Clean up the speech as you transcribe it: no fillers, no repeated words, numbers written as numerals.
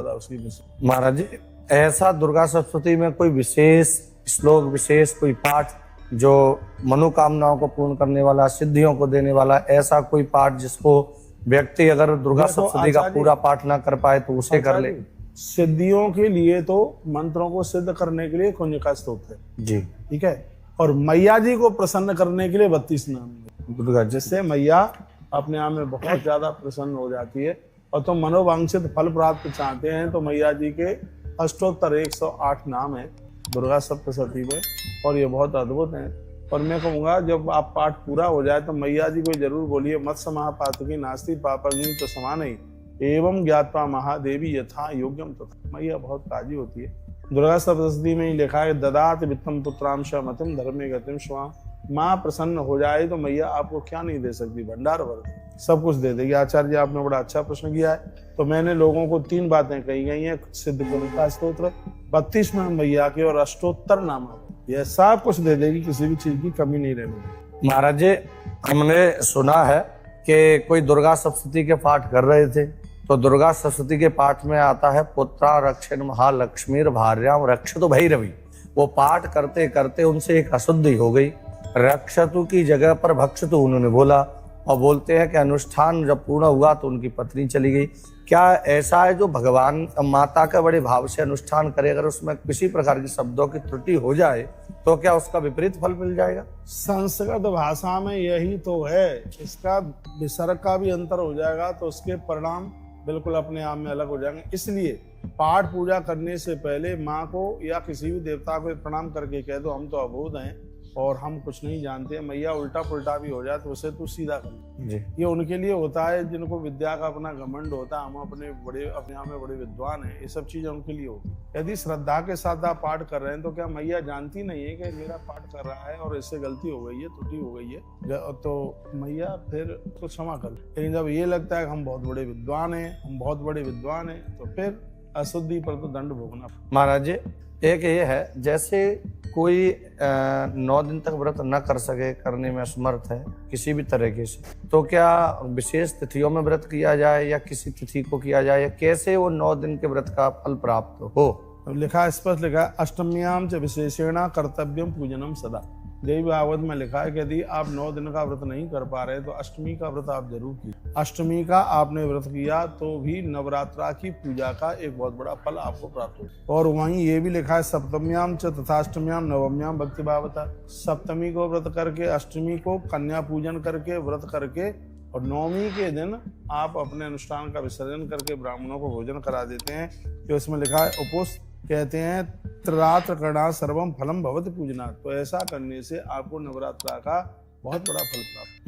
ज्यादा उसकी प्रसिद्धि। महाराज जी, ऐसा दुर्गा सप्तशती में कोई विशेष श्लोक, विशेष कोई पाठ जो मनोकामनाओं को पूर्ण करने वाला, सिद्धियों को देने वाला, ऐसा कोई पाठ जिसको व्यक्ति अगर दुर्गा सप्तशती का पूरा पाठ ना कर पाए तो उसे कर ले? सिद्धियों के लिए तो मंत्रों को सिद्ध करने के लिए कुंजिका स्तोत्र है जी, ठीक है, और मैया जी को प्रसन्न करने के लिए 32 नाम है दुर्गा, जिससे मैया अपने आप में बहुत ज्यादा प्रसन्न हो जाती है। और तो मनोवांछित फल प्राप्त चाहते हैं तो मैया जी के अष्टोत्तर 108 नाम है दुर्गा सप्तशती में, और ये बहुत अद्भुत है। और मैं कहूँगा जब आप पाठ पूरा हो जाए तो मैया जी को जरूर बोलिए, मत्स्य महापातकी नास्ति पापग्नि तो समान ही एवं ज्ञात्वा महादेवी यथा योग्यम तथा। मैया बहुत राजी होती है। दुर्गा सप्तशती में ही लिखा है, ददात वित्तम पुत्रांश मतिम धर्मे गतिम स्वाम। माँ प्रसन्न हो जाए तो मैया आपको क्या नहीं दे सकती, भंडार वर्ग सब कुछ दे देगी। आचार्य जी आपने बड़ा अच्छा प्रश्न किया है। तो मैंने लोगों को 3 बातें कही गई हैं, सिद्ध कुंजिका स्तोत्र, 32 नाम मैया के और अष्टोत्तर नाम, यह सब कुछ दे देगी, किसी भी चीज की कमी नहीं रहेगी। महाराज जी, हमने सुना है कि कोई दुर्गा सप्तशती के पाठ कर रहे थे तो दुर्गा सप्तशती के पाठ में आता है, पुत्रा रक्षण महालक्ष्मीर भार्याम रक्षतु भैरवी। वो पाठ करते करते उनसे एक अशुद्धि हो गई, रक्षतु की जगह पर भक्षतु उन्होंने बोला, और बोलते हैं कि अनुष्ठान जब पूर्ण हुआ तो उनकी पत्नी चली गई। क्या ऐसा है जो भगवान माता का बड़े भाव से अनुष्ठान करे, अगर उसमें किसी प्रकार की शब्दों की त्रुटि हो जाए तो क्या उसका विपरीत फल मिल जाएगा? संस्कृत भाषा में यही तो है, इसका विसर्ग का भी अंतर हो जाएगा तो उसके परिणाम बिल्कुल अपने आप में अलग हो जाएंगे। इसलिए पाठ पूजा करने से पहले माँ को या किसी भी देवता को प्रणाम करके कह दो, हम तो अबोध हैं और हम कुछ नहीं जानते, मैया उल्टा पुल्टा भी हो जाए तो उसे तू सीधा कर जी। ये उनके लिए होता है जिनको विद्या का अपना घमंड होता है, हम अपने आप में बड़े विद्वान हैं, ये सब चीजें उनके लिए होती है। यदि श्रद्धा के साथ आप पाठ कर रहे हैं तो क्या मैया जानती नहीं है कि मेरा पाठ कर रहा है और इससे गलती हो गई है, त्रुटि हो गई है, तो मैया फिर उसको क्षमा कर। लेकिन जब ये लगता है कि हम बहुत बड़े विद्वान हैं, हम बहुत बड़े विद्वान हैं, तो फिर अशुद्धि पर तो दंड भोगना। महाराज जी, एक ये है, जैसे कोई 9 दिन तक व्रत न कर सके, करने में असमर्थ है किसी भी तरीके से, तो क्या विशेष तिथियों में व्रत किया जाए या किसी तिथि को किया जाए, या कैसे वो 9 दिन के व्रत का फल प्राप्त हो? लिखा स्पष्ट लिखा है, अष्टम्याम च विशेषेण कर्तव्यम पूजनम सदा। देवी भागवत में लिखा है कि यदि आप 9 दिन का व्रत नहीं कर पा रहे तो अष्टमी का व्रत आप जरूर कीजिए। अष्टमी का आपने व्रत किया तो भी नवरात्रा की पूजा का एक बहुत बड़ा फल आपको प्राप्त हो। और वहीं ये भी लिखा है, सप्तम्याम च तथाष्टम्याम नवम्याम भक्ति भावता। सप्तमी को व्रत करके, अष्टमी को कन्या पूजन करके, व्रत करके, और 9वीं के दिन आप अपने अनुष्ठान का विसर्जन करके ब्राह्मणों को भोजन करा देते हैं। तो इसमें लिखा है, उपोष कहते हैं, त्रिरात्र करना सर्वम फलम भवति पूजना। तो ऐसा करने से आपको नवरात्रा का बहुत बड़ा फल प्राप्त।